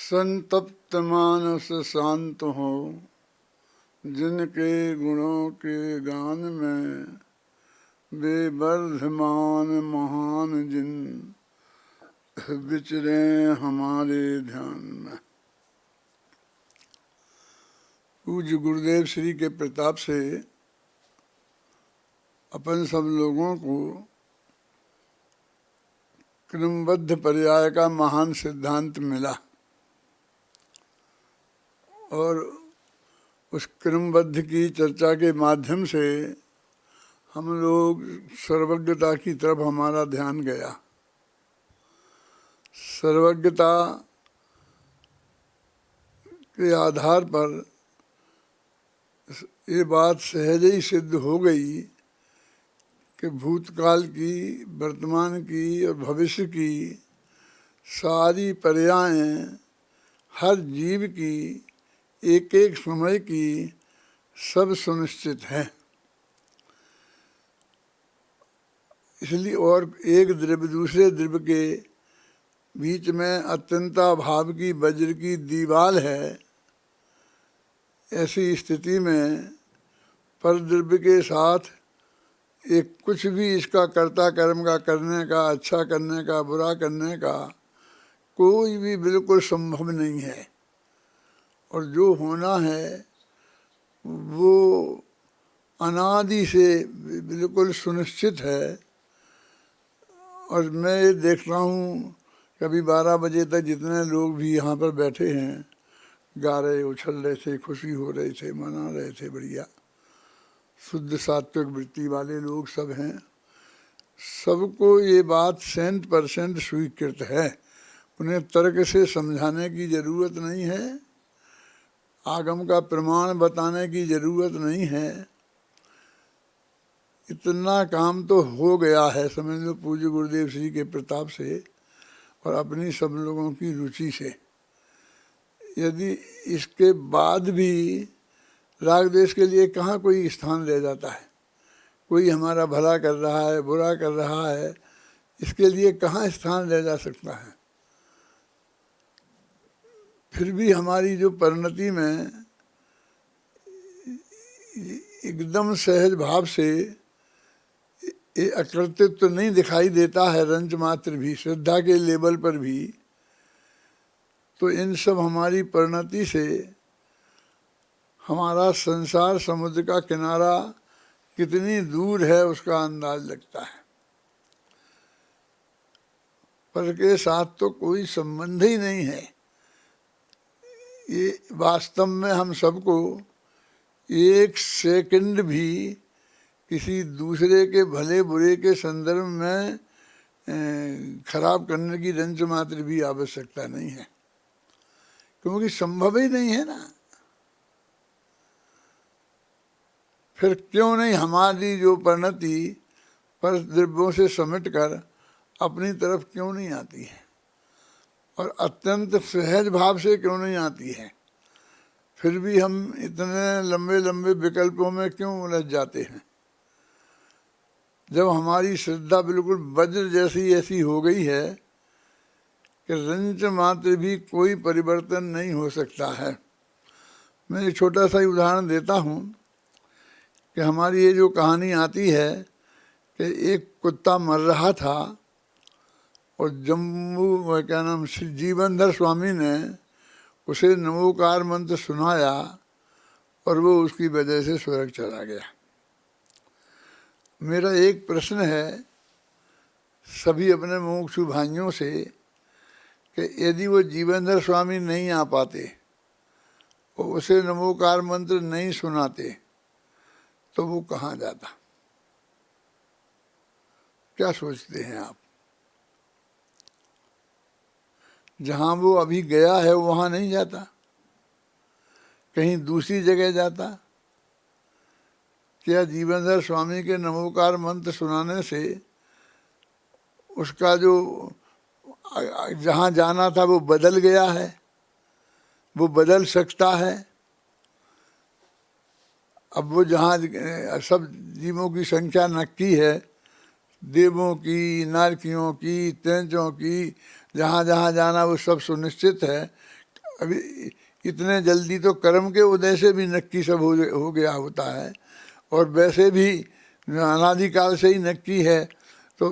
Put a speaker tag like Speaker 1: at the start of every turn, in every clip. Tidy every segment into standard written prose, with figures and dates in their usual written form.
Speaker 1: संतप्त मानस शांत हो, जिनके गुणों के गान में वे वर्धमान महान जिन विचरे हमारे ध्यान में। पूज्य गुरुदेव श्री के प्रताप से अपन सब लोगों को क्रमबद्ध पर्याय का महान सिद्धांत मिला और उस क्रमबद्ध की चर्चा के माध्यम से हम लोग सर्वज्ञता की तरफ हमारा ध्यान गया। सर्वज्ञता के आधार पर ये बात सहज ही सिद्ध हो गई कि भूतकाल की, वर्तमान की और भविष्य की सारी पर्यायें हर जीव की एक एक समय की सब सुनिश्चित है। इसलिए और एक द्रव्य दूसरे द्रव्य के बीच में अत्यंताभाव की वज्र की दीवार है। ऐसी स्थिति में परद्रव्य के साथ एक कुछ भी इसका कर्ता कर्म का करने का, अच्छा करने का, बुरा करने का कोई भी बिल्कुल संभव नहीं है। और जो होना है वो अनादि से बिल्कुल सुनिश्चित है। और मैं ये देखता हूँ कभी 12 बजे तक जितने लोग भी यहाँ पर बैठे हैं, गा रहे, उछल रहे थे, खुशी हो रहे थे, मना रहे थे, बढ़िया शुद्ध सात्विक वृत्ति वाले लोग सब हैं। सबको ये बात 100% स्वीकृत है। उन्हें तर्क से समझाने की ज़रूरत नहीं है, आगम का प्रमाण बताने की ज़रूरत नहीं है। इतना काम तो हो गया है, समझ लो, पूज्य गुरुदेव श्री के प्रताप से और अपनी सब लोगों की रुचि से। यदि इसके बाद भी राग देश के लिए कहाँ कोई स्थान रह जाता है? कोई हमारा भला कर रहा है, बुरा कर रहा है, इसके लिए कहाँ स्थान रह जा सकता है? फिर भी हमारी जो परिणति में एकदम सहज भाव से ये अकृतित्व तो नहीं दिखाई देता है, रंच मात्र भी, श्रद्धा के लेवल पर भी। तो इन सब हमारी परिणति से हमारा संसार समुद्र का किनारा कितनी दूर है उसका अंदाज लगता है। पर के साथ तो कोई संबंध ही नहीं है। ये वास्तव में हम सबको एक सेकंड भी किसी दूसरे के भले बुरे के संदर्भ में खराब करने की रंच मात्र भी आवश्यकता नहीं है, क्योंकि संभव ही नहीं है ना। फिर क्यों नहीं हमारी जो परिणति पर द्रव्यों से समेट कर अपनी तरफ क्यों नहीं आती है, और अत्यंत सहज भाव से क्यों नहीं आती है? फिर भी हम इतने लंबे लंबे विकल्पों में क्यों उलझ जाते हैं? जब हमारी श्रद्धा बिल्कुल वज्र जैसी ऐसी हो गई है कि रंच मात्र भी कोई परिवर्तन नहीं हो सकता है। मैं एक छोटा सा ही उदाहरण देता हूँ कि हमारी ये जो कहानी आती है कि एक कुत्ता मर रहा था और जम्मू क्या नाम श्री जीवनधर स्वामी ने उसे नमोकार मंत्र सुनाया और वो उसकी वजह से स्वर्ग चला गया। मेरा एक प्रश्न है सभी अपने मुमुक्षु भाइयों से कि यदि वो जीवनधर स्वामी नहीं आ पाते और उसे नमोकार मंत्र नहीं सुनाते तो वो कहाँ जाता? क्या सोचते हैं आप? जहाँ वो अभी गया है वहाँ नहीं जाता, कहीं दूसरी जगह जाता? क्या जीवनधर स्वामी के नमोकार मंत्र सुनाने से उसका जो जहाँ जाना था वो बदल गया है? वो बदल सकता है? अब वो जहाँ सब जीवों की संख्या नक्की है, देवों की, नारकियों की, तेंजों की, जहाँ जहाँ जाना वो सब सुनिश्चित है। अभी इतने जल्दी तो कर्म के उदय से भी नक्की सब हो गया होता है, और वैसे भी अनादिकाल से ही नक्की है, तो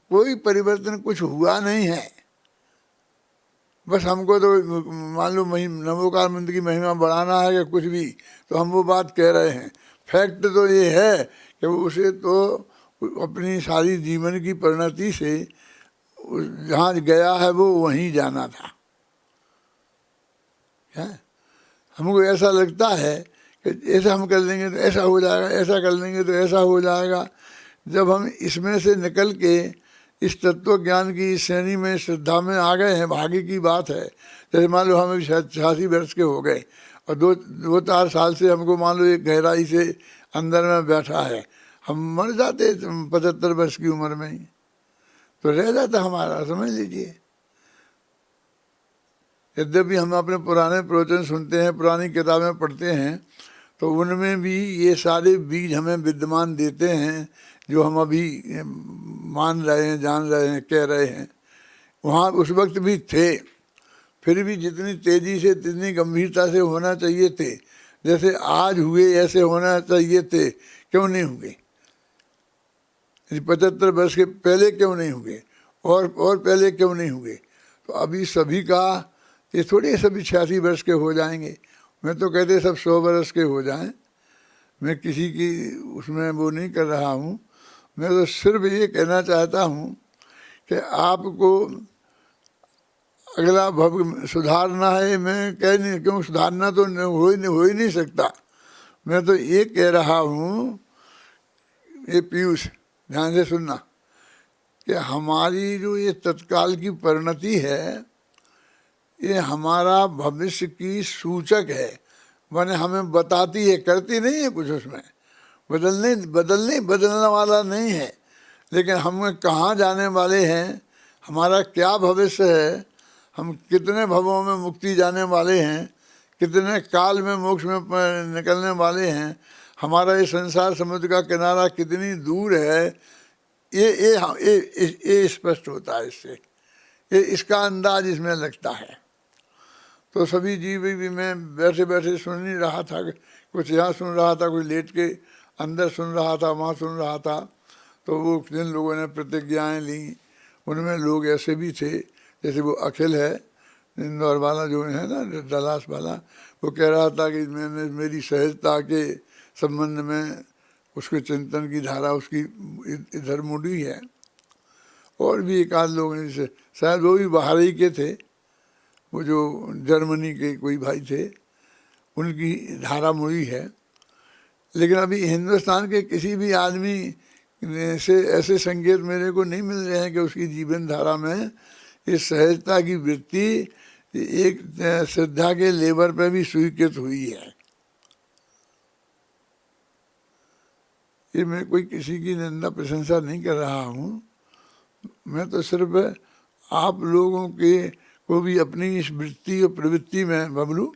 Speaker 1: कोई परिवर्तन कुछ हुआ नहीं है। बस हमको तो मान लो नमोकार मंत्र की महिमा बढ़ाना है या कुछ भी, तो हम वो बात कह रहे हैं। फैक्ट तो ये है कि उसे तो अपनी सारी जीवन की परिणति से जहाँ गया है वो वहीं जाना था। क्या हमको ऐसा लगता है कि ऐसा हम कर लेंगे तो ऐसा हो जाएगा, ऐसा कर लेंगे तो ऐसा हो जाएगा। जब हम इसमें से निकल के इस तत्व ज्ञान की श्रेणी में, श्रद्धा में आ गए हैं, भाग्य की बात है। जैसे मान लो हम अभी 86 वर्ष के हो गए और दो चार साल से हमको मान लो एक गहराई से अंदर में बैठा है, हम मर जाते 75 वर्ष की उम्र में ही तो रह जाता हमारा, समझ लीजिए। यद्यपि हम अपने पुराने प्रवचन सुनते हैं, पुरानी किताबें पढ़ते हैं, तो उनमें भी ये सारे बीज हमें विद्यमान देते हैं जो हम अभी मान रहे हैं, जान रहे हैं, कह रहे हैं। वहाँ उस वक्त भी थे, फिर भी जितनी तेजी से, जितनी गंभीरता से होना चाहिए थे, जैसे आज हुए ऐसे होना चाहिए थे, क्यों नहीं हुए? 75 वर्ष के पहले क्यों नहीं हुए, और पहले क्यों नहीं हुए? तो अभी सभी का ये थोड़ी सभी 86 वर्ष के हो जाएंगे। मैं तो कहते सब 100 वर्ष के हो जाएं। मैं किसी की उसमें वो नहीं कर रहा हूँ। मैं तो सिर्फ ये कहना चाहता हूँ कि आपको अगला भव सुधारना है। मैं कह नहीं, क्यों सुधारना तो हो ही नहीं सकता। मैं तो ये कह रहा हूँ, ये पीयूष ध्यान से सुनना, कि हमारी जो ये तत्काल की परिणति है, ये हमारा भविष्य की सूचक है। माने हमें बताती है, करती नहीं है कुछ उसमें, बदलने वाला नहीं है। लेकिन हम कहाँ जाने वाले हैं, हमारा क्या भविष्य है, हम कितने भवों में मुक्ति जाने वाले हैं, कितने काल में मोक्ष में निकलने वाले हैं, हमारा ये संसार समुद्र का किनारा कितनी दूर है, ये स्पष्ट होता है इससे। ये इसका अंदाज इसमें लगता है। तो सभी जीव भी, मैं बैठे बैठे सुन ही रहा था, कुछ यहाँ सुन रहा था, कुछ लेट के अंदर सुन रहा था, वहाँ सुन रहा था। तो वो जिन लोगों ने प्रतिज्ञाएँ ली, उनमें लोग ऐसे भी थे, जैसे वो अखिल है इंदौर वाला जो है ना, डलास वाला, वो कह रहा था कि मैंने मेरी सहजता के संबंध में उसके चिंतन की धारा उसकी इधर मुड़ी है। और भी एक आध लोग जैसे शायद वो भी बाहर ही के थे, वो जो जर्मनी के कोई भाई थे, उनकी धारा मुड़ी है। लेकिन अभी हिंदुस्तान के किसी भी आदमी से ऐसे संकेत मेरे को नहीं मिल रहे हैं कि उसकी जीवन धारा में इस सहजता की वृत्ति एक श्रद्धा के लेवल पर भी स्वीकृत हुई है। ये मैं कोई किसी की निंदा प्रशंसा नहीं कर रहा हूँ। मैं तो सिर्फ आप लोगों के को भी अपनी इस वृत्ति और प्रवृत्ति में बबलू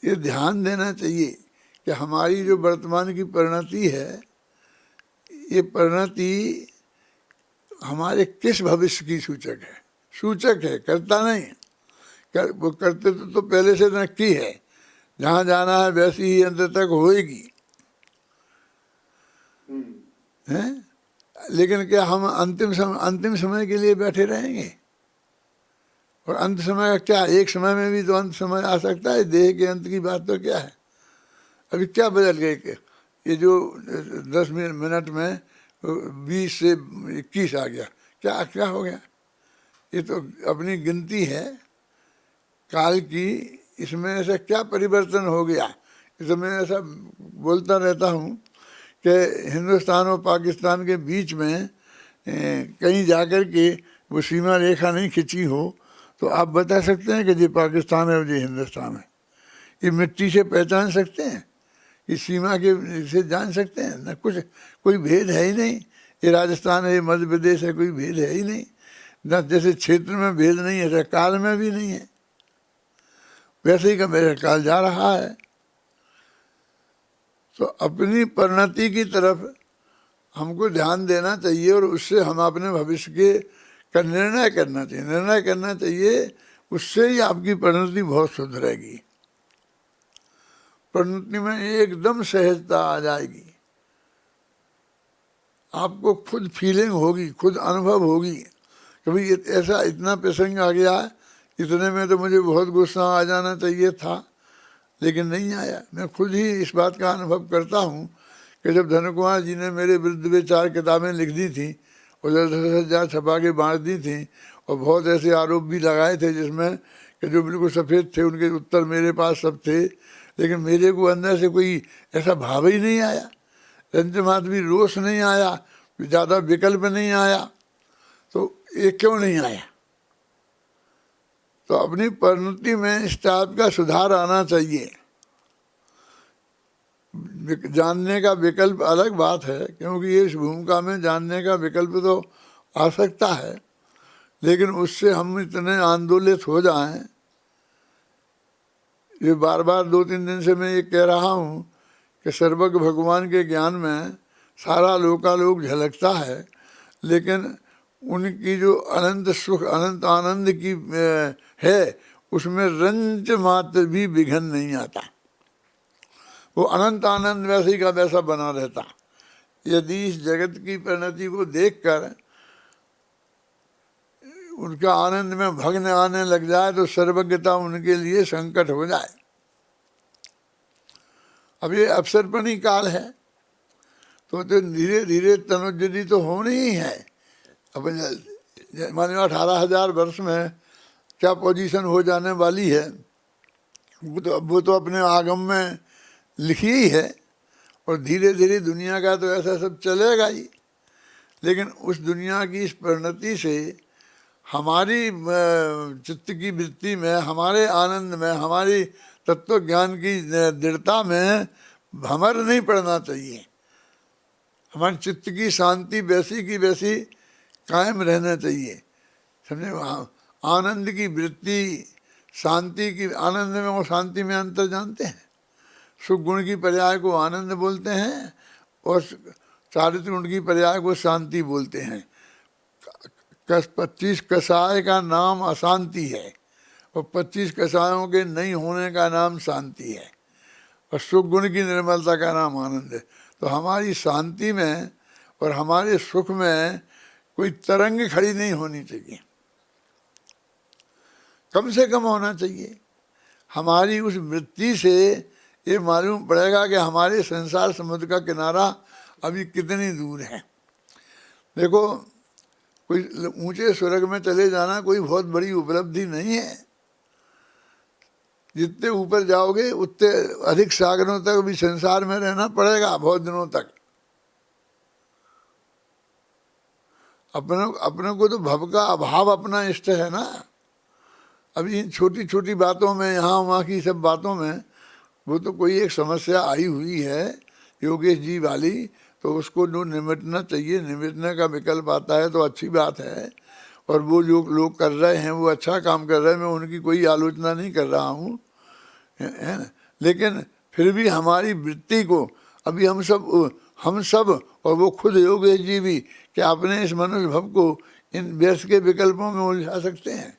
Speaker 1: ये ध्यान देना चाहिए कि हमारी जो वर्तमान की परिणति है, ये परिणति हमारे किस भविष्य की सूचक है। सूचक है, करता नहीं। वो करते तो पहले से नक्की है, जहाँ जाना है वैसी ही अंत तक होएगी, हैं? लेकिन क्या हम अंतिम समय के लिए बैठे रहेंगे? और अंत समय का क्या, एक समय में भी तो अंत समय आ सकता है। देह के अंत की बात तो क्या है? अभी क्या बदल गए कि ये जो 10 मिनट में 20 से 21 आ गया, क्या क्या हो गया? ये तो अपनी गिनती है काल की। इसमें ऐसा क्या परिवर्तन हो गया? इसमें मैं ऐसा बोलता रहता हूँ कि हिंदुस्तान और पाकिस्तान के बीच में कहीं जाकर के वो सीमा रेखा नहीं खिंची हो तो आप बता सकते हैं कि ये पाकिस्तान है और ये हिंदुस्तान है? ये मिट्टी से पहचान सकते हैं? इस सीमा के से जान सकते हैं? ना, कुछ कोई भेद है ही नहीं। ये राजस्थान है, ये मध्य प्रदेश है, कोई भेद है ही नहीं। ना जैसे क्षेत्र में भेद नहीं है, ऐसा काल में भी नहीं है। वैसे ही का मेरा काल जा रहा है। तो अपनी परिणति की तरफ हमको ध्यान देना चाहिए और उससे हम अपने भविष्य के का निर्णय करना चाहिए। निर्णय करना चाहिए उससे ही आपकी परिणति बहुत सुधरेगी। परिणति में एकदम सहजता आ जाएगी, आपको खुद फीलिंग होगी, खुद अनुभव होगी कि भाई ऐसा इतना प्रसंग आ गया, इतने में तो मुझे बहुत गुस्सा आ जाना चाहिए था, लेकिन नहीं आया। मैं खुद ही इस बात का अनुभव करता हूँ कि जब धन कुमार जी ने मेरे विरुद्ध में 4 किताबें लिख दी थी और 10,000 छपा के बांट दी थी और बहुत ऐसे आरोप भी लगाए थे जिसमें कि जो बिल्कुल सफ़ेद थे उनके उत्तर मेरे पास सब थे, लेकिन मेरे को अंदर से कोई ऐसा भाव ही नहीं आया, रंजमात भी रोष नहीं आया, ज़्यादा विकल्प नहीं आया। तो ये क्यों नहीं आया? तो अपनी परिणति में इस टाइप का सुधार आना चाहिए। जानने का विकल्प अलग बात है, क्योंकि इस भूमिका में जानने का विकल्प तो आ सकता है, लेकिन उससे हम इतने आंदोलित हो जाएं। ये बार बार 2-3 दिन से मैं ये कह रहा हूँ कि सर्वज्ञ भगवान के ज्ञान में सारा लोकालोक झलकता है, लेकिन उनकी जो अनंत सुख अनंत आनंद की है उसमें रंज मात्र भी विघन नहीं आता। वो अनंत आनंद वैसे ही का वैसा बना रहता। यदि इस जगत की परिणति को देखकर उनका आनंद में भग्न आने लग जाए तो सर्वज्ञता उनके लिए संकट हो जाए। अब ये अवसरपणी काल है, तो धीरे धीरे तनुज्जति तो होनी ही है। अपन मान लो 18,000 वर्ष में क्या पोजीशन हो जाने वाली है, वो तो अपने आगम में लिखी ही है, और धीरे धीरे दुनिया का तो ऐसा सब चलेगा ही। लेकिन उस दुनिया की इस परिणति से हमारी चित्त की वृत्ति में, हमारे आनंद में, हमारी तत्व ज्ञान की दृढ़ता में भंवर नहीं पड़ना चाहिए। हमारी चित्त की शांति वैसी की वैसी कायम रहना चाहिए, समझे? आनंद की वृत्ति, शांति की, आनंद में और शांति में अंतर जानते हैं? सुख गुण की पर्याय को आनंद बोलते हैं और चारित्र गुण की पर्याय को शांति बोलते हैं। 25 कषाय का नाम अशांति है और 25 कषायों के नहीं होने का नाम शांति है, और सुख गुण की निर्मलता का नाम आनंद है। तो हमारी शांति में और हमारे सुख में कोई तरंग खड़ी नहीं होनी चाहिए, कम से कम होना चाहिए। हमारी उस वृत्ति से ये मालूम पड़ेगा कि हमारे संसार समुद्र का किनारा अभी कितनी दूर है। देखो, कोई ऊंचे स्वर्ग में चले जाना कोई बहुत बड़ी उपलब्धि नहीं है। जितने ऊपर जाओगे उतने अधिक सागरों तक भी संसार में रहना पड़ेगा, बहुत दिनों तक। अपने को तो भव का अभाव अपना इष्ट है ना। अभी इन छोटी छोटी बातों में, यहाँ वहाँ की सब बातों में, वो तो कोई एक समस्या आई हुई है योगेश जी वाली, तो उसको जो निपटना चाहिए, निपटने का विकल्प आता है तो अच्छी बात है। और वो जो लोग कर रहे हैं वो अच्छा काम कर रहे हैं, मैं उनकी कोई आलोचना नहीं कर रहा हूँ, है ना। लेकिन फिर भी हमारी वृत्ति को अभी हम सब और वो खुद योगेश जी भी क्या अपने इस मनुष्य भव को इन व्यर्थ के विकल्पों में उलझा सकते हैं?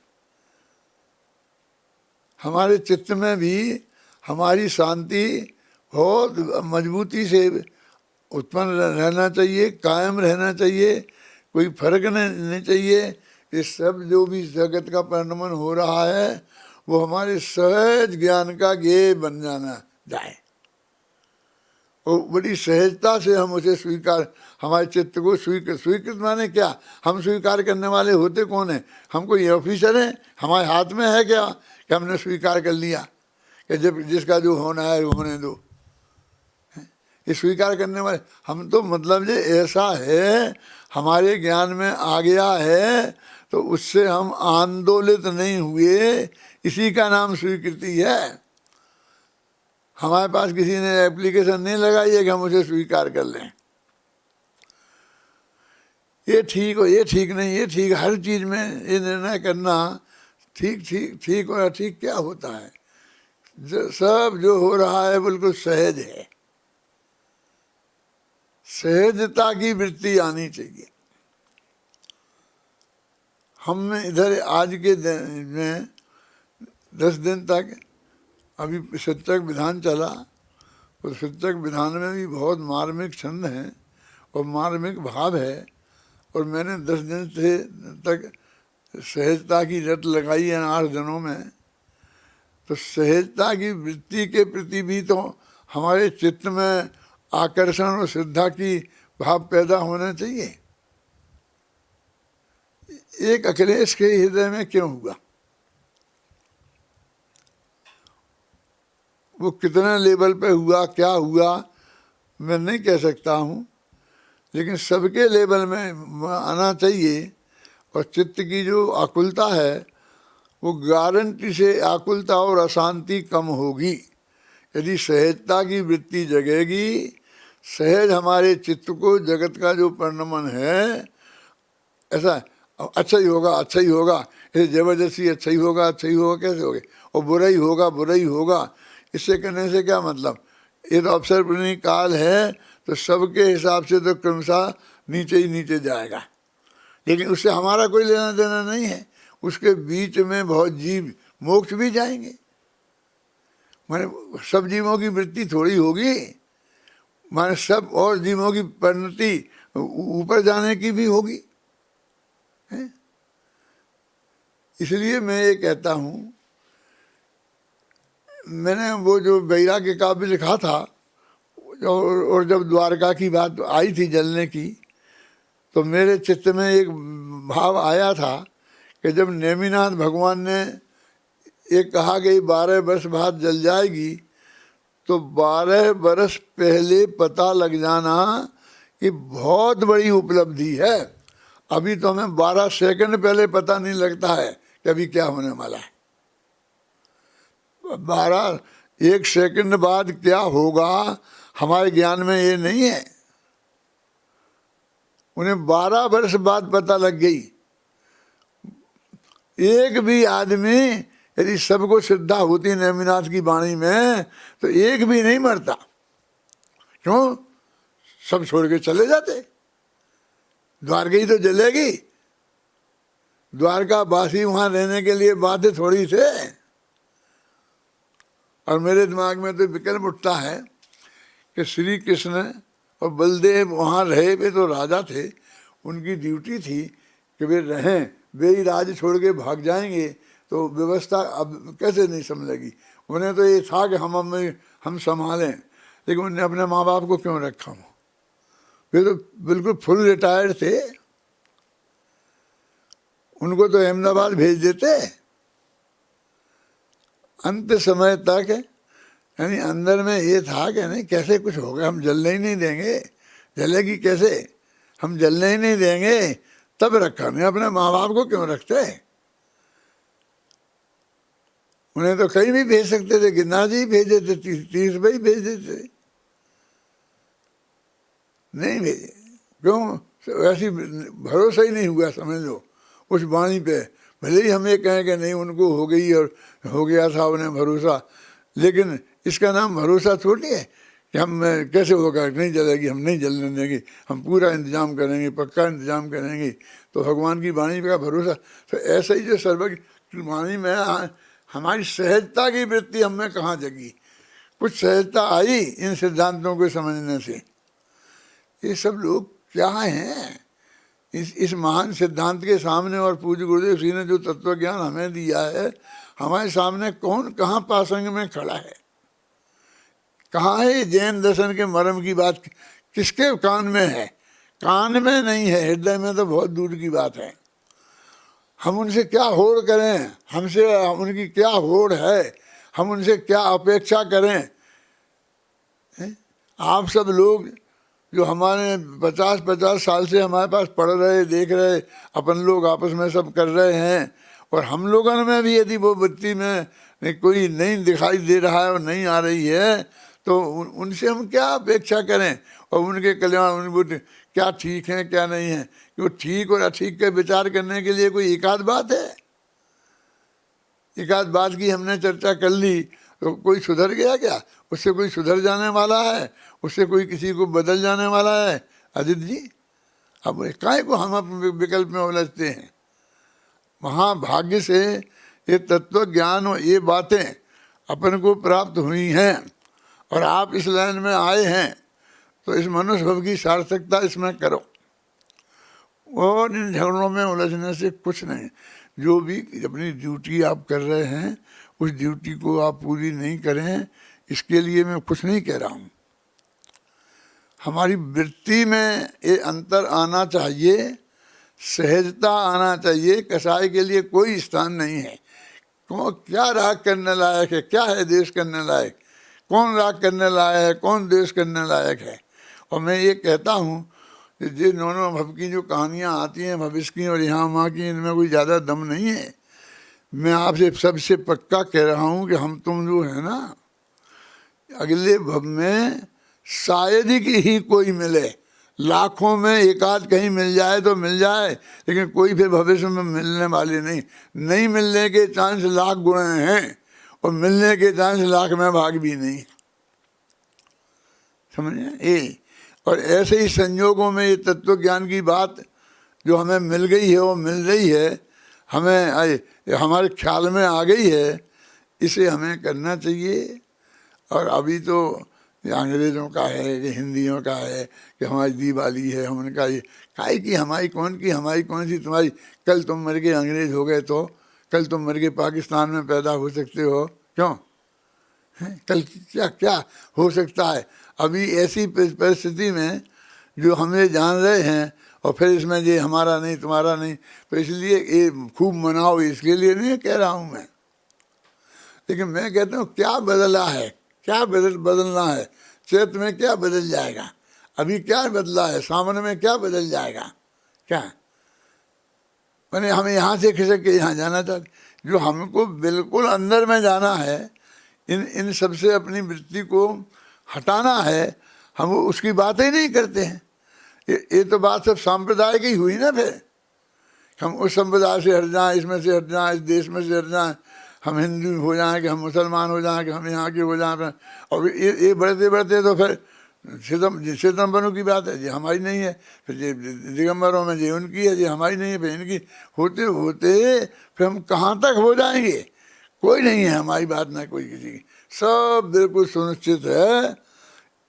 Speaker 1: हमारे चित्त में भी हमारी शांति बहुत मजबूती से उत्पन्न रहना चाहिए, कायम रहना चाहिए, कोई फर्क नहीं चाहिए। ये सब जो भी जगत का परिणमन हो रहा है वो हमारे सहज ज्ञान का ज्ञेय बन जाना जाए, और बड़ी सहजता से हम उसे स्वीकार, हमारे चित्त को स्वीकृत माने क्या? हम स्वीकार करने वाले होते कौन है? हम कोई ऑफिसर हैं? हमारे हाथ में है क्या कि हमने स्वीकार कर लिया कि जब जिसका जो होना है वो होने दो? ये स्वीकार करने वाले हम तो, मतलब ये ऐसा है हमारे ज्ञान में आ गया है तो उससे हम आंदोलित नहीं हुए, इसी का नाम स्वीकृति है। हमारे पास किसी ने एप्लीकेशन नहीं लगाई है कि हम उसे स्वीकार कर लें। ये ठीक हो, ये ठीक नहीं, ये ठीक, हर चीज में ये निर्णय करना ठीक और ठीक क्या होता है? सब जो हो रहा है बिल्कुल सहज है। सहजता की वृत्ति आनी चाहिए। हम इधर आज के दिन में 10 दिन तक अभी शिक्षक विधान चला, और शिक्षक विधान में भी बहुत मार्मिक छंद हैं और मार्मिक भाव है, और मैंने 10 दिन से तक सहजता की रट लगाई है 8 दिनों में। तो सहजता की वृत्ति के प्रति भी तो हमारे चित्त में आकर्षण और श्रद्धा की भाव पैदा होना चाहिए। एक अखिलेश के हृदय में क्यों हुआ? वो कितने लेवल पे हुआ, क्या हुआ, मैं नहीं कह सकता हूँ, लेकिन सबके लेवल में आना चाहिए। और चित्त की जो आकुलता है वो गारंटी से आकुलता और अशांति कम होगी यदि सहजता की वृत्ति जगेगी। सहज हमारे चित्त को जगत का जो परिणमन है, ऐसा अच्छा ही होगा, अच्छा ही होगा, ऐसे जबरदस्ती अच्छा ही होगा, अच्छा ही होगा कैसे होगा, और बुरा ही होगा, बुरा ही होगा, इससे करने से क्या मतलब? ये तो अवसर काल है, तो सबके हिसाब से तो क्रमशः नीचे ही नीचे जाएगा, लेकिन उससे हमारा कोई लेना देना नहीं है। उसके बीच में बहुत जीव मोक्ष भी जाएंगे। माने सब जीवों की वृत्ति थोड़ी होगी, माने सब और जीवों की परिणति ऊपर जाने की भी होगी है? इसलिए मैं ये कहता हूँ, मैंने वो जो वैराग्य काव्य लिखा था, और जब द्वारका की बात आई थी जलने की, तो मेरे चित्त में एक भाव आया था कि जब नेमिनाथ भगवान ने एक कहा कि 12 वर्ष बाद जल जाएगी, तो 12 वर्ष पहले पता लग जाना कि बहुत बड़ी उपलब्धि है। अभी तो हमें 12 सेकंड पहले पता नहीं लगता है कि अभी क्या होने वाला है। 1 सेकंड बाद क्या होगा हमारे ज्ञान में ये नहीं है। उन्हें 12 वर्ष बाद पता लग गई। एक भी आदमी यदि सबको श्रद्धा होती नेमिनाथ की वाणी में, तो एक भी नहीं मरता। क्यों? सब छोड़ के चले जाते। द्वारका ही तो जलेगी, द्वारका वासी वहां रहने के लिए बाध्य थोड़ी थे। और मेरे दिमाग में तो विकल्प उठता है कि श्री कृष्ण और बलदेव वहाँ रहे, वे तो राजा थे, उनकी ड्यूटी थी कि वे रहें, वे ही राज छोड़ के भाग जाएंगे तो व्यवस्था अब कैसे नहीं संभलेगी। उन्हें तो ये था कि हम संभालें, लेकिन उन्हें अपने माँ बाप को क्यों रखा हो? वे तो बिल्कुल फुल रिटायर्ड थे, उनको तो अहमदाबाद भेज देते। अंत समय तक यानी अंदर में ये था कि नहीं कैसे कुछ होगा, हम जलने ही नहीं देंगे। जलेगी कैसे? हम जलने ही नहीं देंगे, तब रखा नहीं। अपने माँ बाप को क्यों रखते? उन्हें तो कहीं भी भेज सकते थे, गिरनार जी भेज देते, तीर्थ भाई भेज देते, नहीं भेजे। क्यों? वैसी भरोसा ही नहीं हुआ, समझ लो, उस वाणी पे। भले ही हम ये कहें कि नहीं उनको हो गई और हो गया था उन्हें भरोसा, लेकिन इसका नाम भरोसा थोड़ी है कि हम कैसे होगा, नहीं जलेगी, हम नहीं जलने देंगे, हम पूरा इंतजाम करेंगे, पक्का इंतजाम करेंगे। तो भगवान की वाणी का भरोसा। तो ऐसा ही जो सर्वज्ञ वाणी में हमारी सहजता की वृत्ति हम में कहाँ जगी? कुछ सहजता आई इन सिद्धांतों को समझने से। ये सब लोग क्या हैं इस महान सिद्धांत के सामने? और पूज्य गुरुदेव जी ने जो तत्व ज्ञान हमें दिया है, हमारे सामने कौन कहाँ पासंग में खड़ा है? कहाँ है जैन दर्शन के मर्म की बात? किसके कान में है? कान में नहीं है, हृदय में तो बहुत दूर की बात है। हम उनसे क्या होड़ करें? हमसे उनकी क्या होड़ है? हम उनसे क्या अपेक्षा करें? आप सब लोग जो हमारे 50 साल से हमारे पास पढ़ रहे, देख रहे, अपन लोग आपस में सब कर रहे हैं, और हम लोगों में भी यदि वो वृत्ति में कोई नहीं दिखाई दे रहा है और नहीं आ रही है, तो उनसे हम क्या अपेक्षा करें? और उनके कल्याण, उन क्या ठीक है क्या नहीं है? कि वो ठीक और अठीक के विचार करने के लिए कोई एकाध बात है? एकाध बात की हमने चर्चा कर ली तो कोई सुधर गया क्या? उससे कोई सुधर जाने वाला है? उससे कोई किसी को बदल जाने वाला है? अजित जी, अब काय को हम अपने विकल्प में उलझते हैं? महाभाग्य से ये तत्व ज्ञान और ये बातें अपन को प्राप्त हुई हैं और आप इस लाइन में आए हैं, तो इस मनुष्य भव की सार्थकता इसमें करो। और इन झगड़ों में उलझने से कुछ नहीं। जो भी अपनी ड्यूटी आप कर रहे हैं, उस ड्यूटी को आप पूरी नहीं करें, इसके लिए मैं कुछ नहीं कह रहा हूँ। हमारी वृत्ति में ये अंतर आना चाहिए, सहजता आना चाहिए। कसाई के लिए कोई स्थान नहीं है। क्या राग करने लायक है, क्या है देश करने लायक, कौन राग करने लायक है, कौन देश करने लायक है। और मैं ये कहता हूँ कि ये दोनों भव की जो कहानियाँ आती हैं, भविष्य की और यहाँ वहाँ की, इनमें कोई ज़्यादा दम नहीं है। मैं आपसे सबसे पक्का कह रहा हूँ कि हम तुम जो है ना, अगले भव में शायद ही कोई मिले, लाखों में एक आध कहीं मिल जाए तो मिल जाए, लेकिन कोई फिर भविष्य में मिलने वाले नहीं। नहीं मिलने के चांस लाख गुणे हैं और मिलने के चांस लाख में भाग भी नहीं। समझे ये? और ऐसे ही संयोगों में ये तत्व ज्ञान की बात जो हमें मिल गई है, वो मिल रही है, हमें हमारे ख्याल में आ गई है, इसे हमें करना चाहिए। और अभी तो अंग्रेज़ों का है कि हिंदियों का है कि हमारी दिवाली है, हम उनका ये काहे की हमारी कौन की, हमारी कौन सी तुम्हारी। कल तुम मर के अंग्रेज़ हो गए तो कल तुम मर के पाकिस्तान में पैदा हो सकते हो, क्यों है? कल क्या क्या हो सकता है। अभी ऐसी परिस्थिति में जो हमें जान रहे हैं, और फिर इसमें ये हमारा नहीं तुम्हारा नहीं, तो इसलिए ये खूब मनाओ, इसके लिए नहीं कह रहा हूँ मैं। लेकिन मैं कहता हूँ क्या बदला है, क्या बदलना है। चैत्र में क्या बदल जाएगा, अभी क्या बदला है, सावन में क्या बदल जाएगा, क्या मैंने हमें यहाँ से खिसक के यहाँ जाना था। जो हमको बिल्कुल अंदर में जाना है, इन सबसे अपनी वृत्ति को हटाना है, हम उसकी बात ही नहीं करते हैं। ये तो बात सब सांप्रदायिक ही हुई ना। फिर हम उस संप्रदाय से हट जाएं, इसमें से हट जाएं, इस देश में से हट जाएं, हम हिंदू हो जाएं कि हम मुसलमान हो जाएं कि हम यहाँ के हो जाएं। और ये बढ़ते बढ़ते तो फिर सितम्बरों की बात है, ये हमारी नहीं है। फिर ये दिगंबरों में ये उनकी है, ये हमारी नहीं है, फिर इनकी। होते होते फिर हम कहाँ तक हो जाएंगे, कोई नहीं है हमारी बात, ना कोई किसी की। सब बिल्कुल सुनिश्चित है।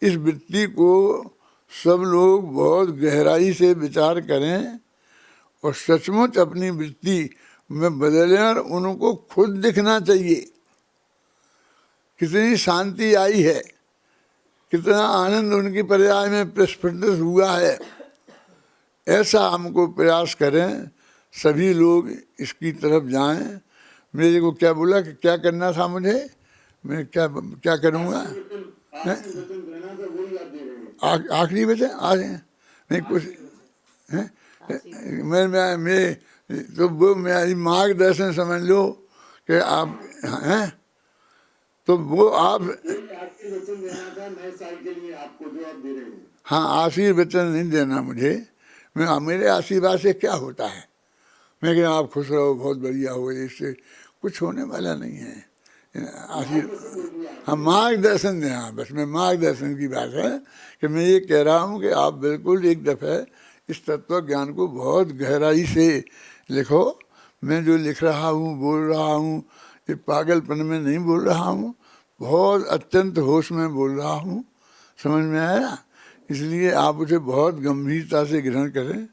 Speaker 1: इस वृत्ति को सब लोग बहुत गहराई से विचार करें और सचमुच अपनी वृत्ति में बदलें। और उनको खुद दिखना चाहिए कितनी शांति आई है, कितना आनंद उनकी पर्याय में प्रस्फुटित हुआ है। ऐसा हमको प्रयास करें, सभी लोग इसकी तरफ जाएं। मेरे को क्या बोला कि क्या करना था मुझे, मैं क्या करूँगा। आखिरी वचन आज नहीं कुछ है। मैं तो वो मेरी मार्गदर्शन समझ लो कि आप हैं, तो वो आप हाँ आशीर्वचन नहीं देना मुझे। मेरे आशीर्वाद से क्या होता है। मैं कह आप खुश रहो, बहुत बढ़िया हो, इससे कुछ होने वाला नहीं है। हम मार्गदर्शन दें। हाँ बस मैं मार्गदर्शन की बात है कि मैं ये कह रहा हूँ कि आप बिल्कुल एक दफ़े इस तत्व ज्ञान को बहुत गहराई से लिखो। मैं जो लिख रहा हूँ, बोल रहा हूँ, ये पागलपन में नहीं बोल रहा हूँ, बहुत अत्यंत होश में बोल रहा हूँ। समझ में आया ना? इसलिए आप उसे बहुत गंभीरता से ग्रहण करें।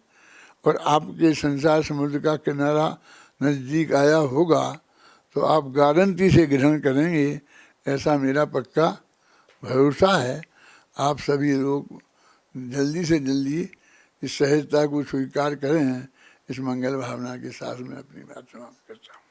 Speaker 1: और आपके संसार समुद्र का किनारा नज़दीक आया होगा तो आप गारंटी से ग्रहण करेंगे, ऐसा मेरा पक्का भरोसा है। आप सभी लोग जल्दी से जल्दी इस सहजता को स्वीकार करें। इस मंगल भावना के साथ में अपनी बात समाप्त करता हूँ।